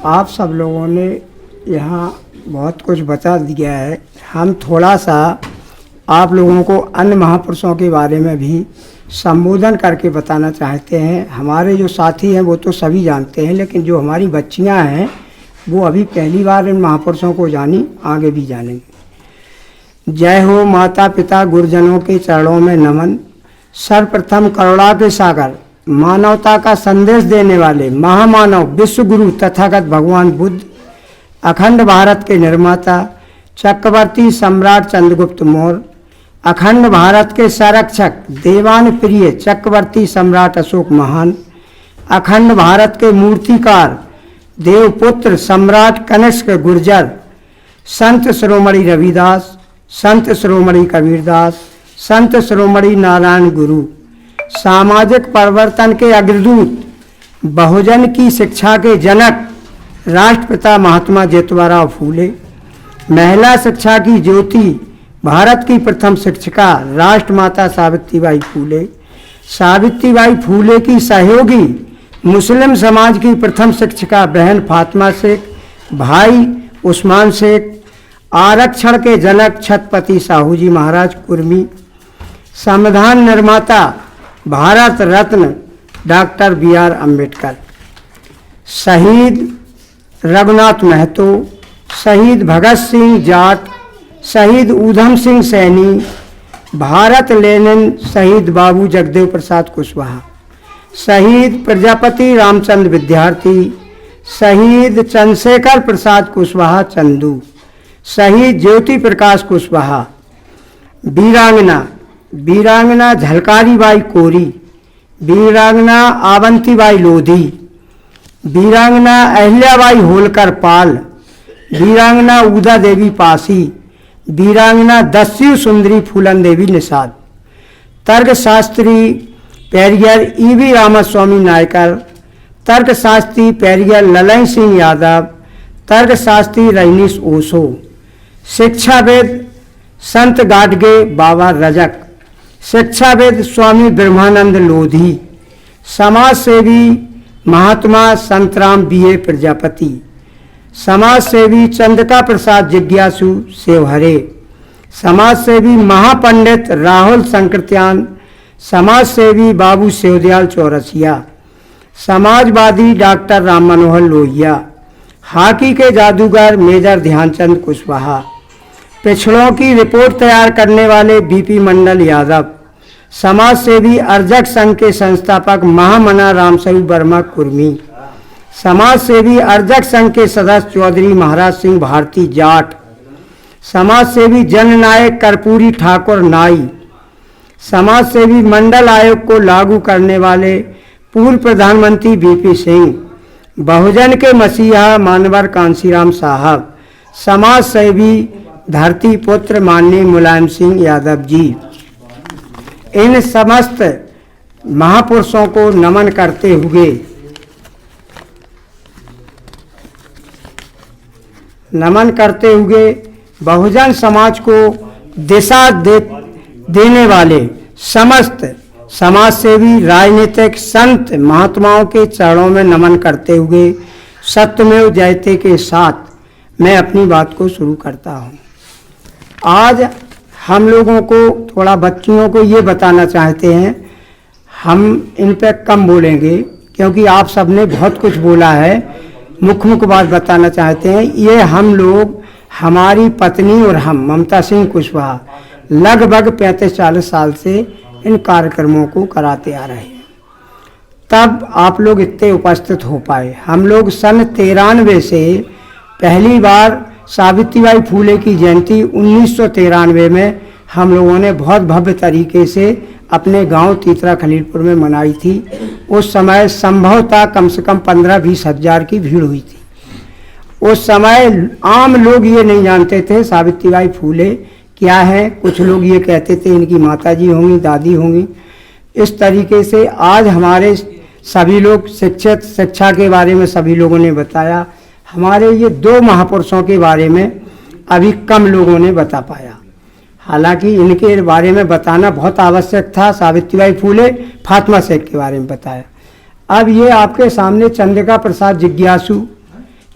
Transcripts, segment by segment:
आप सब लोगों ने यहाँ बहुत कुछ बता दिया है। हम थोड़ा सा आप लोगों को अन्य महापुरुषों के बारे में भी संबोधन करके बताना चाहते हैं। हमारे जो साथी हैं वो तो सभी जानते हैं, लेकिन जो हमारी बच्चियाँ हैं वो अभी पहली बार इन महापुरुषों को जानी, आगे भी जानेंगे। जय हो माता पिता गुरुजनों के चरणों में नमन। सर्वप्रथम करुणा के सागर, मानवता का संदेश देने वाले महामानव विश्व गुरु तथागत भगवान बुद्ध, अखंड भारत के निर्माता चक्रवर्ती सम्राट चंद्रगुप्त मौर्य, अखंड भारत के संरक्षक देवान प्रिय चक्रवर्ती सम्राट अशोक महान, अखंड भारत के मूर्तिकार देवपुत्र सम्राट कनिष्क गुर्जर, संत शिरोमणि रविदास, संत शिरोमणि कबीरदास, संत शिरोमणि नारायण गुरु, सामाजिक परिवर्तन के अग्रदूत, बहुजन की शिक्षा के जनक राष्ट्रपिता महात्मा ज्योतिबा फूले, महिला शिक्षा की ज्योति भारत की प्रथम शिक्षिका राष्ट्रमाता सावित्रीबाई फूले, सावित्रीबाई फूले की सहयोगी मुस्लिम समाज की प्रथम शिक्षिका बहन फातिमा शेख, भाई उस्मान शेख, आरक्षण के जनक छत्रपति साहू जी महाराज कुर्मी, संविधान निर्माता भारत रत्न डॉक्टर बी.आर. अम्बेडकर, शहीद रघुनाथ महतो, शहीद भगत सिंह जाट, शहीद ऊधम सिंह सैनी, भारत लेनिन शहीद बाबू जगदेव प्रसाद कुशवाहा, शहीद प्रजापति रामचंद्र विद्यार्थी, शहीद चंद्रशेखर प्रसाद कुशवाहा चंदू, शहीद ज्योति प्रकाश कुशवाहा, वीरांगना झलकारीबाई कोरी, वीरांगना आवंतीबाई लोधी, वीरांगना अहिल्याबाई होलकर पाल, वीरांगना उदा देवी पासी, वीरांगना दस्यु सुंदरी फूलन देवी निषाद, तर्कशास्त्री पेरियर ई.वी. रामास्वामी नायकर, तर्कशास्त्री पेरियर ललन सिंह यादव, तर्कशास्त्री रजनीश ओशो, शिक्षाविद संत गाडगे बाबा रजक, शिक्षाविद स्वामी ब्रह्मानंद लोधी, समाज सेवी महात्मा संतराम बी.ए. प्रजापति, समाज सेवी चंद्रिका प्रसाद जिज्ञासु सेवहरे, समाज सेवी महापंडित राहुल संकृत्यान, समाज सेवी बाबू सेवदयाल चौरसिया, समाजवादी डॉक्टर राम मनोहर लोहिया, हॉकी के जादूगर मेजर ध्यानचंद कुशवाहा, पिछड़ों की रिपोर्ट तैयार करने वाले बीपी मंडल यादव, समाज सेवी अर्जक संघ के संस्थापक महामना रामस्वरूप वर्मा कुर्मी, समाज सेवी अर्जक संघ के सदस्य चौधरी महाराज सिंह भारती जाट, समाज सेवी जननायक कर्पूरी ठाकुर नाई, समाज सेवी मंडल आयोग को लागू करने वाले पूर्व प्रधानमंत्री बीपी सिंह, बहुजन के मसीहा मानवर कांसीराम साहब, समाज सेवी धरती पुत्र माननीय मुलायम सिंह यादव जी। इन समस्त महापुरुषों को नमन करते हुए बहुजन समाज को दिशा देने वाले समस्त समाजसेवी राजनीतिक संत महात्माओं के चरणों में नमन करते हुए सत्यमेव जयते के साथ मैं अपनी बात को शुरू करता हूँ। आज हम लोगों को थोड़ा बच्चियों को ये बताना चाहते हैं, हम इन पे कम बोलेंगे क्योंकि आप सबने बहुत कुछ बोला है। मुख्य बात बताना चाहते हैं, ये हम लोग, हमारी पत्नी और हम ममता सिंह कुशवाहा लगभग 35-40 साल से इन कार्यक्रमों को कराते आ रहे हैं, तब आप लोग इतने उपस्थित हो पाए। हम लोग सन 93 से पहली बार सावित्रीबाई फूले की जयंती 1993 में हम लोगों ने बहुत भव्य तरीके से अपने गांव तीतरा खलीलपुर में मनाई थी। उस समय संभवतः कम से कम 15-20 हज़ार की भीड़ हुई थी। उस समय आम लोग ये नहीं जानते थे सावित्रीबाई फूले क्या है। कुछ लोग ये कहते थे इनकी माताजी होंगी, दादी होंगी। इस तरीके से आज हमारे सभी लोग शिक्षा के बारे में सभी लोगों ने बताया। हमारे ये दो महापुरुषों के बारे में अभी कम लोगों ने बता पाया, हालांकि इनके बारे में बताना बहुत आवश्यक था। सावित्रीबाई फूले, फातिमा शेख के बारे में बताया। अब ये आपके सामने चंद्रिका प्रसाद जिज्ञासु,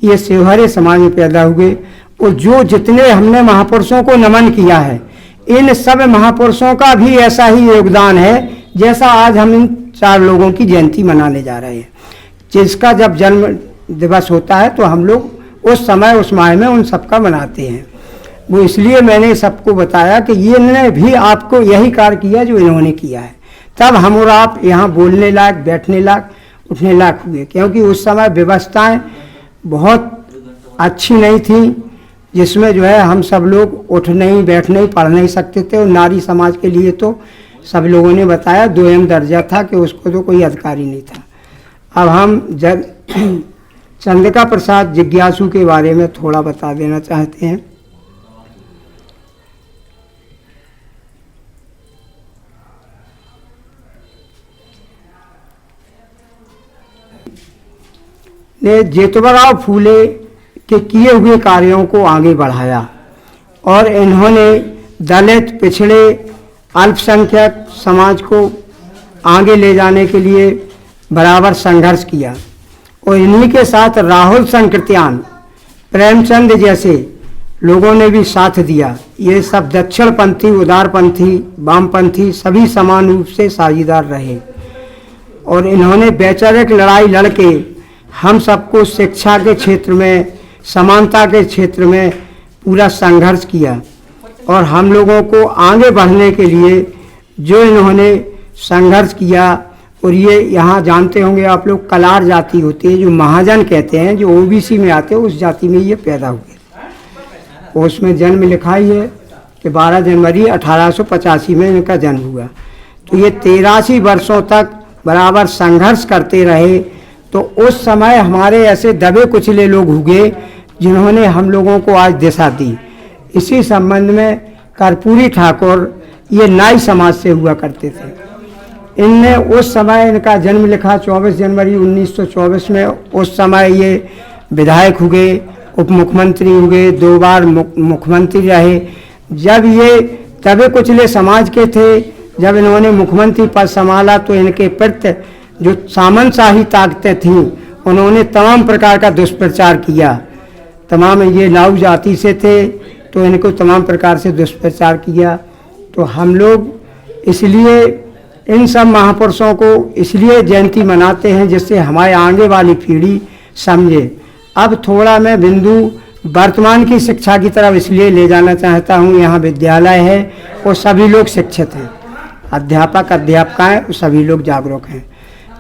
कि ये शिवहरे समाज में पैदा हुए, और जो जितने हमने महापुरुषों को नमन किया है, इन सब महापुरुषों का भी ऐसा ही योगदान है जैसा आज हम इन 4 लोगों की जयंती मनाने जा रहे हैं। जिसका जब जन्म दिवस होता है तो हम लोग उस समय उस माह में उन सबका मनाते हैं। वो इसलिए मैंने सबको बताया कि ये इन्होंने भी आपको यही कार्य किया जो इन्होंने किया है, तब हम और आप यहाँ बोलने लायक, बैठने लायक, उठने लायक हुए। क्योंकि उस समय व्यवस्थाएं बहुत अच्छी नहीं थी, जिसमें जो है हम सब लोग उठ नहीं, बैठ नहीं, पढ़ नहीं सकते थे। और नारी समाज के लिए तो सब लोगों ने बताया 2M दर्जा था कि उसको तो कोई अधिकार ही नहीं था। अब हम चंद्रिका प्रसाद जिज्ञासु के बारे में थोड़ा बता देना चाहते हैं। ने ज्योतिबा फूले के किए हुए कार्यों को आगे बढ़ाया और इन्होंने दलित, पिछड़े, अल्पसंख्यक समाज को आगे ले जाने के लिए बराबर संघर्ष किया। और इन्हीं के साथ राहुल संकृत्यान, प्रेमचंद जैसे लोगों ने भी साथ दिया। ये सब दक्षिणपंथी, उदारपंथी, वामपंथी सभी समान रूप से साझीदार रहे और इन्होंने वैचारिक लड़ाई लड़के हम सबको शिक्षा के क्षेत्र में, समानता के क्षेत्र में पूरा संघर्ष किया। और हम लोगों को आगे बढ़ने के लिए जो इन्होंने संघर्ष किया, और ये यहाँ जानते होंगे आप लोग, कलार जाति होती है जो महाजन कहते हैं, जो ओबीसी में आते हैं, उस जाति में ये पैदा हुए। उसमें जन्म लिखा ही है कि 12 जनवरी 1885 में इनका जन्म हुआ। तो ये 83 वर्षों तक बराबर संघर्ष करते रहे। तो उस समय हमारे ऐसे दबे कुचले लोग हुए जिन्होंने हम लोगों को आज दिशा दी। इसी संबंध में कर्पूरी ठाकुर ये नाई समाज से हुआ करते थे। इनने उस समय, इनका जन्म लिखा 24 जनवरी 1924 में, उस समय ये विधायक हुए, उप मुख्यमंत्री हुए, 2 बार मुख्यमंत्री रहे। जब ये दबे कुचले समाज के थे, जब इन्होंने मुख्यमंत्री पद संभाला तो इनके प्रति जो सामंतशाही ताकतें थीं उन्होंने तमाम प्रकार का दुष्प्रचार किया। तमाम ये नाऊ जाति से थे तो इनको तमाम प्रकार से दुष्प्रचार किया। तो हम लोग इसलिए इन सब महापुरुषों को इसलिए जयंती मनाते हैं जिससे हमारे आगे वाली पीढ़ी समझे। अब थोड़ा मैं बिंदु वर्तमान की शिक्षा की तरफ इसलिए ले जाना चाहता हूँ। यहाँ विद्यालय है और सभी लोग शिक्षित हैं, अध्यापक, अध्यापिकाएँ सभी लोग जागरूक हैं।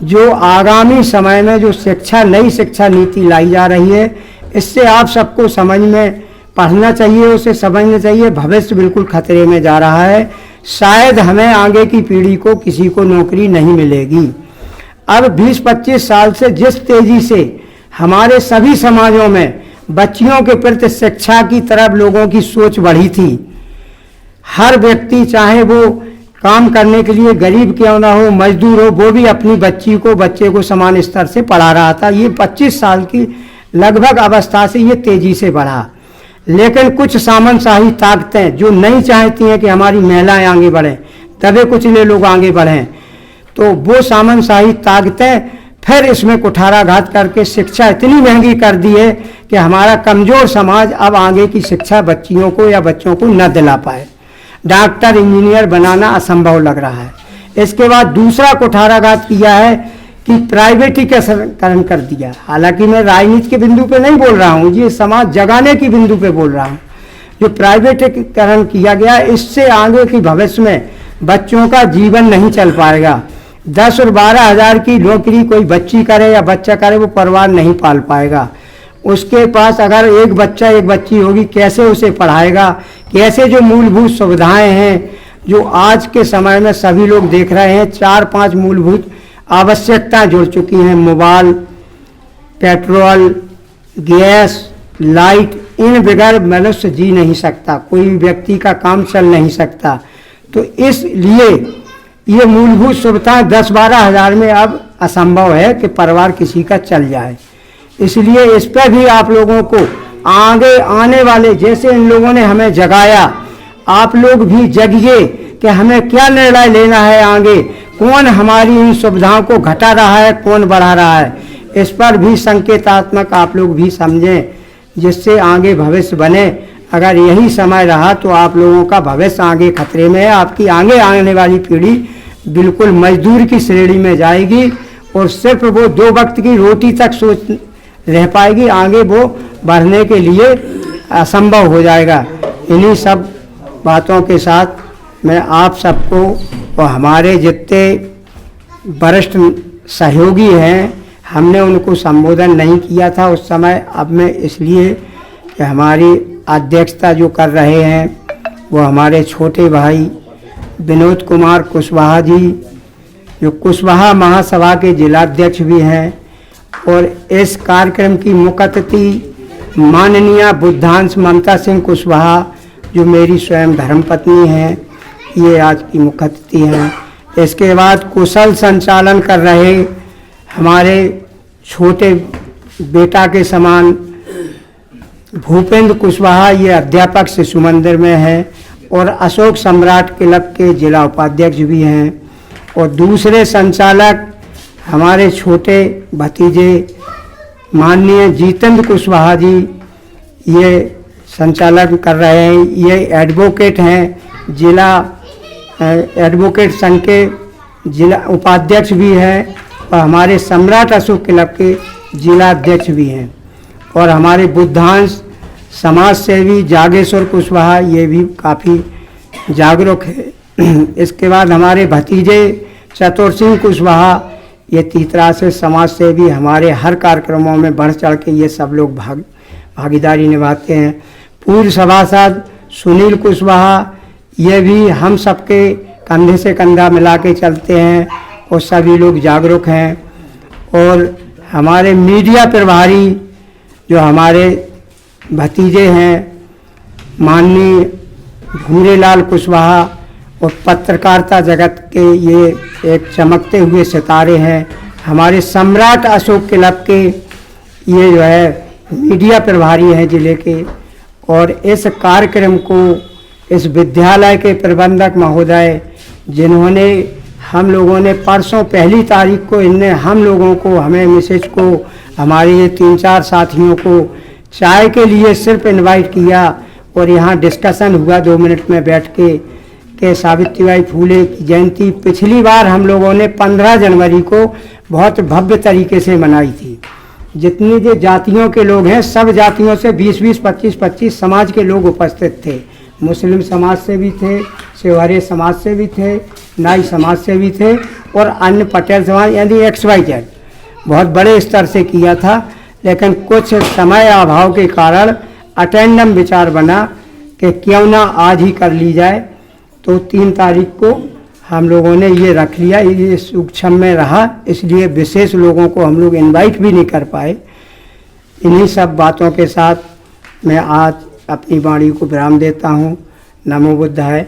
जो आगामी समय में जो शिक्षा, नई शिक्षा नीति लाई जा रही है, इससे आप सबको समझ में पढ़ना चाहिए, उसे समझना चाहिए। भविष्य बिल्कुल खतरे में जा रहा है। शायद हमें आगे की पीढ़ी को किसी को नौकरी नहीं मिलेगी। अब 20-25 साल से जिस तेजी से हमारे सभी समाजों में बच्चियों के प्रति शिक्षा की तरफ लोगों की सोच बढ़ी थी। हर व्यक्ति चाहे वो काम करने के लिए गरीब क्यों ना हो, मजदूर हो, वो भी अपनी बच्चे को समान स्तर से पढ़ा रहा था। ये 25 साल की लगभग अवस्था से ये तेजी से बढ़ा। लेकिन कुछ सामंतशाही ताकतें जो नहीं चाहती हैं कि हमारी महिलाएं आगे बढ़ें, दबे कुचले लोग आगे बढ़ें, तो वो सामंतशाही ताकतें फिर इसमें कुठाराघात करके शिक्षा इतनी महंगी कर दी है कि हमारा कमज़ोर समाज अब आगे की शिक्षा बच्चियों को या बच्चों को न दिला पाए। डॉक्टर, इंजीनियर बनाना असंभव लग रहा है। इसके बाद दूसरा कुठाराघात किया है कि प्राइवेटीकरण कर दिया। हालांकि मैं राजनीति के बिंदु पे नहीं बोल रहा हूँ, ये समाज जगाने की बिंदु पे बोल रहा हूँ। जो प्राइवेटीकरण किया गया, इससे आगे की भविष्य में बच्चों का जीवन नहीं चल पाएगा। 10 और 12 हज़ार की नौकरी कोई बच्ची करे या बच्चा करे, वो परिवार नहीं पाल पाएगा। उसके पास अगर एक बच्चा एक बच्ची होगी, कैसे उसे पढ़ाएगा? कैसे जो मूलभूत सुविधाएं हैं जो आज के समय में सभी लोग देख रहे हैं, 4-5 मूलभूत आवश्यकताएं जुड़ चुकी हैं। मोबाइल, पेट्रोल, गैस, लाइट, इन बगैर मनुष्य जी नहीं सकता, कोई व्यक्ति का काम चल नहीं सकता। तो इसलिए ये मूलभूत सुविधाएं 10-12 हज़ार में अब असंभव है कि परिवार किसी का चल जाए। इसलिए इस पर भी आप लोगों को आगे आने वाले, जैसे इन लोगों ने हमें जगाया, आप लोग भी जगिए कि हमें क्या निर्णय लेना है आगे, कौन हमारी इन सुविधाओं को घटा रहा है, कौन बढ़ा रहा है। इस पर भी संकेतात्मक आप लोग भी समझें, जिससे आगे भविष्य बने। अगर यही समय रहा तो आप लोगों का भविष्य आगे खतरे में है। आपकी आगे आने वाली पीढ़ी बिल्कुल मजदूर की श्रेणी में जाएगी और सिर्फ वो 2 वक्त की रोटी तक सोच रह पाएगी, आगे वो बढ़ने के लिए असंभव हो जाएगा। इन्हीं सब बातों के साथ मैं आप सबको और हमारे जितने वरिष्ठ सहयोगी हैं, हमने उनको संबोधन नहीं किया था उस समय। अब मैं इसलिए कि हमारी अध्यक्षता जो कर रहे हैं वो हमारे छोटे भाई विनोद कुमार कुशवाहा जी, जो कुशवाहा महासभा के जिलाध्यक्ष भी हैं, और इस कार्यक्रम की मुख्य अतिथि माननीय बुद्धांश ममता सिंह कुशवाहा, जो मेरी स्वयं धर्मपत्नी हैं, ये आज की मुख्य अतिथि हैं। इसके बाद कुशल संचालन कर रहे हमारे छोटे बेटा के समान भूपेंद्र कुशवाहा, ये अध्यापक शिशु मंदिर में हैं और अशोक सम्राट क्लब के जिला उपाध्यक्ष भी हैं। और दूसरे संचालक हमारे छोटे भतीजे माननीय जितेंद्र कुशवाहा जी, ये संचालन कर रहे हैं। ये एडवोकेट हैं, जिला एडवोकेट संघ के जिला उपाध्यक्ष भी हैं और हमारे सम्राट अशोक क्लब के जिला अध्यक्ष भी हैं। और हमारे बुद्धांश समाज सेवी जागेश्वर कुशवाहा, ये भी काफ़ी जागरूक है। इसके बाद हमारे भतीजे चतुर सिंह कुशवाहा, ये तीतरा से समाज सेवी, हमारे हर कार्यक्रमों में बढ़ चढ़ के ये सब लोग भागीदारी निभाते हैं। पूर्व सभासद सुनील कुशवाहा, ये भी हम सबके कंधे से कंधा मिला के चलते हैं और सभी लोग जागरूक हैं। और हमारे मीडिया प्रभारी जो हमारे भतीजे हैं माननीय भूरेलाल कुशवाहा, और पत्रकारिता जगत के ये एक चमकते हुए सितारे हैं। हमारे सम्राट अशोक क्लब के ये जो है मीडिया प्रभारी हैं जिले के। और इस कार्यक्रम को इस विद्यालय के प्रबंधक महोदय, जिन्होंने हम लोगों ने परसों 1 तारीख को इनने हम लोगों को, हमें मिसेज को, हमारे ये 3-4 साथियों को चाय के लिए सिर्फ इनवाइट किया और यहाँ डिस्कशन हुआ 2 मिनट में बैठ के सावित्रीबाई फूले की जयंती पिछली बार हम लोगों ने 15 जनवरी को बहुत भव्य तरीके से मनाई थी। जितनी जो जातियों के लोग हैं, सब जातियों से 20-20, 25-25 समाज के लोग उपस्थित थे। मुस्लिम समाज से भी थे, सेवारे समाज से भी थे, नाई समाज से भी थे और अन्य पटेल समाज, यानी XYZ बहुत बड़े स्तर से किया था। लेकिन कुछ समय अभाव के कारण अटेंडम विचार बना कि क्यों ना आज ही कर ली जाए। तो 3 तारीख को हम लोगों ने ये रख लिया। ये सूक्ष्म में रहा, इसलिए विशेष लोगों को हम लोग इनवाइट भी नहीं कर पाए। इन्हीं सब बातों के साथ मैं आज अपनी वाणी को विराम देता हूँ। नमो बुद्धाय।